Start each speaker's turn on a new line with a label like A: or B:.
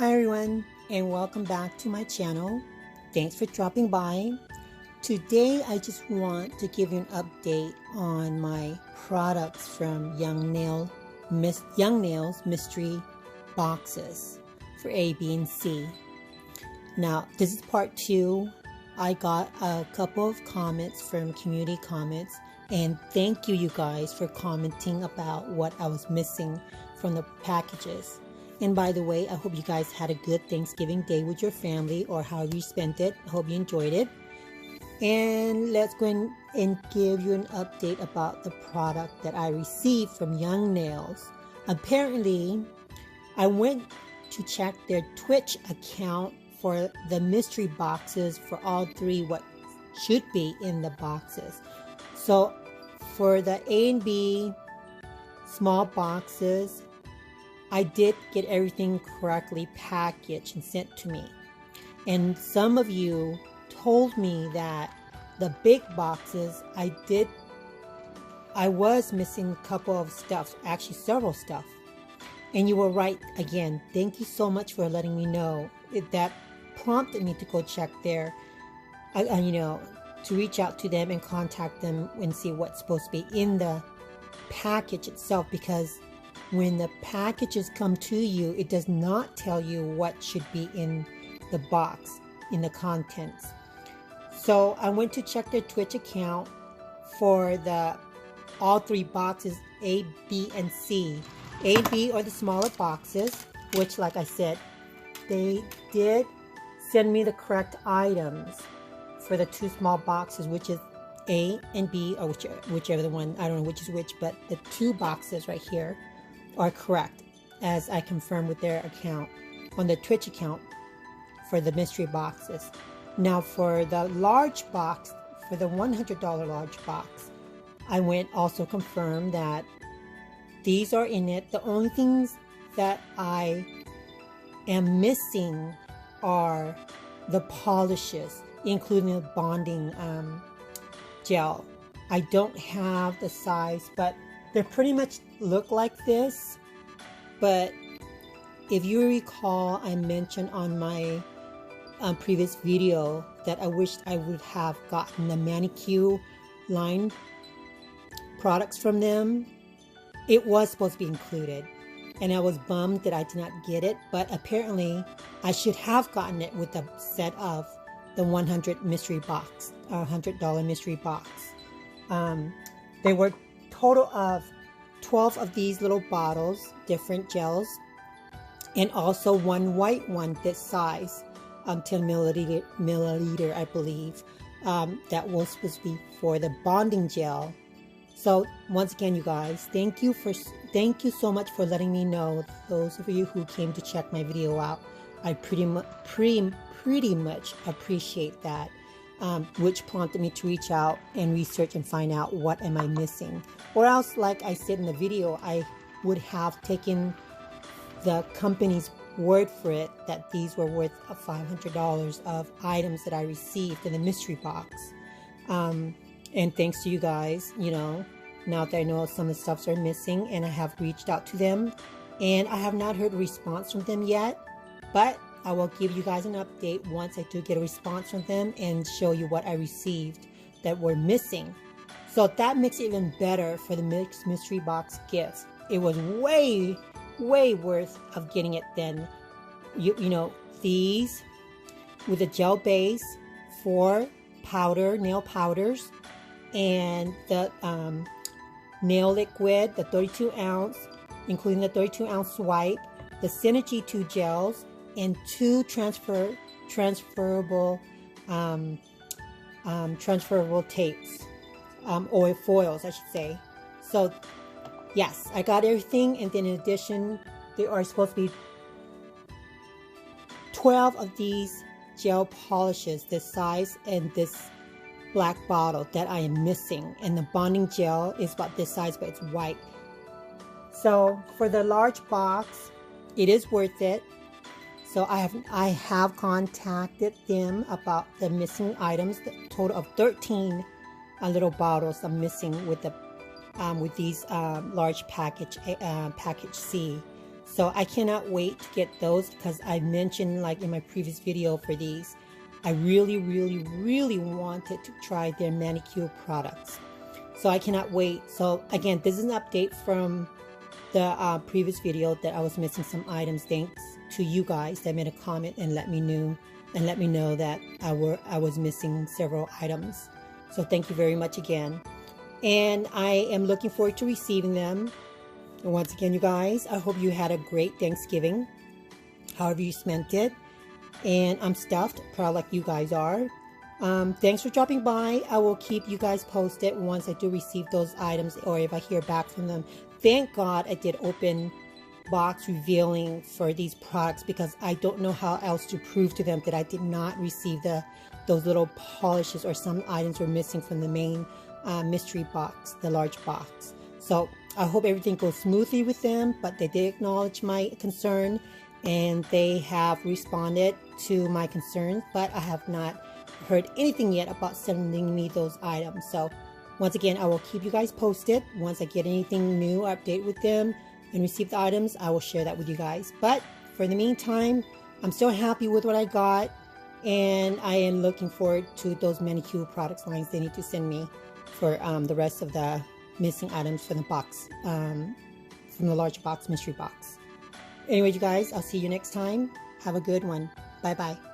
A: Hi everyone, and welcome back to my channel. Thanks for dropping by. Today I just want to give you an update on my products from Young Nails Mystery Boxes for A, B, and C. Now this is part 2. I got a couple of comments from community comments, and thank you guys for commenting about what I was missing from the packages. And by the way, I hope you guys had a good Thanksgiving day with your family or however you spent it. I hope you enjoyed it. And let's go in and give you an update about the product that I received from Young Nails. Apparently, I went to check their Twitch account for the mystery boxes for all three what should be in the boxes. So for the A and B small boxes, I did get everything correctly packaged and sent to me. And some of you told me that the big boxes, I was missing a couple of stuff, actually several stuff. And you were right again. Thank you so much for letting me know. That prompted me to go check there, to reach out to them and contact them and see what's supposed to be in the package itself, because when the packages come to you, it does not tell you what should be in the box, in the contents. So I went to check their Twitch account for all three boxes, A, B, and C. A and B are the smaller boxes, which, like I said, they did send me the correct items for the two small boxes, which is A and B, or whichever the one, I don't know which is which, but the two boxes right here are correct, as I confirmed with their account on the Twitch account for the mystery boxes. Now for the large box, for the $100 large box, I went also confirmed that these are in it. The only things that I am missing are the polishes, including the bonding gel. I don't have the size, but they pretty much look like this. But if you recall, I mentioned on my previous video that I wished I would have gotten the manicure line products from them. It was supposed to be included, and I was bummed that I did not get it, but apparently I should have gotten it with the set of the $100 mystery box, $100 mystery box. They were total of 12 of these little bottles, different gels, and also one white one this size, 10 milliliter, I believe, that was supposed to be for the bonding gel. So once again, you guys, thank you so much for letting me know. Those of you who came to check my video out, I pretty much appreciate that. Which prompted me to reach out and research and find out what am I missing. Or else, like I said in the video, I would have taken the company's word for it that these were worth $500 of items that I received in the mystery box. And thanks to you guys, now that I know some of the stuffs are missing, and I have reached out to them, and I have not heard a response from them yet, but I will give you guys an update once I do get a response from them and show you what I received that were missing. So that makes it even better for the mixed mystery box gifts. It was way worth of getting it then. These with a gel base, 4 nail powders, and the nail liquid, the 32 ounce, including the 32 ounce wipe, the Synergy 2 gels, and 2 transferable tapes, or foils, I should say. So yes, I got everything, and then in addition, there are supposed to be 12 of these gel polishes this size and this black bottle that I am missing, and the bonding gel is about this size, but it's white. So for the large box, it is worth it. So I have contacted them about the missing items. The total of 13 little bottles I'm missing with these large package C. So I cannot wait to get those, because I mentioned like in my previous video for these, I really wanted to try their manicure products. So I cannot wait. So again, this is an update from the previous video that I was missing some items, thanks to you guys that made a comment and let me know that I was missing several items. So thank you very much again. And I am looking forward to receiving them. And once again, you guys, I hope you had a great Thanksgiving, however you spent it. And I'm stuffed, proud like you guys are. Thanks for dropping by. I will keep you guys posted once I do receive those items, or if I hear back from them. Thank God I did open box revealing for these products, because I don't know how else to prove to them that I did not receive those little polishes, or some items were missing from the main mystery box, the large box. So I hope everything goes smoothly with them, but they did acknowledge my concern and they have responded to my concerns, but I have not heard anything yet about sending me those items. So once again, I will keep you guys posted. Once I get anything new, update with them and receive the items, I will share that with you guys. But for the meantime, I'm still happy with what I got, and I am looking forward to those manicure products lines they need to send me for the rest of the missing items from the box, from the large box, mystery box. Anyway, you guys, I'll see you next time. Have a good one. Bye bye.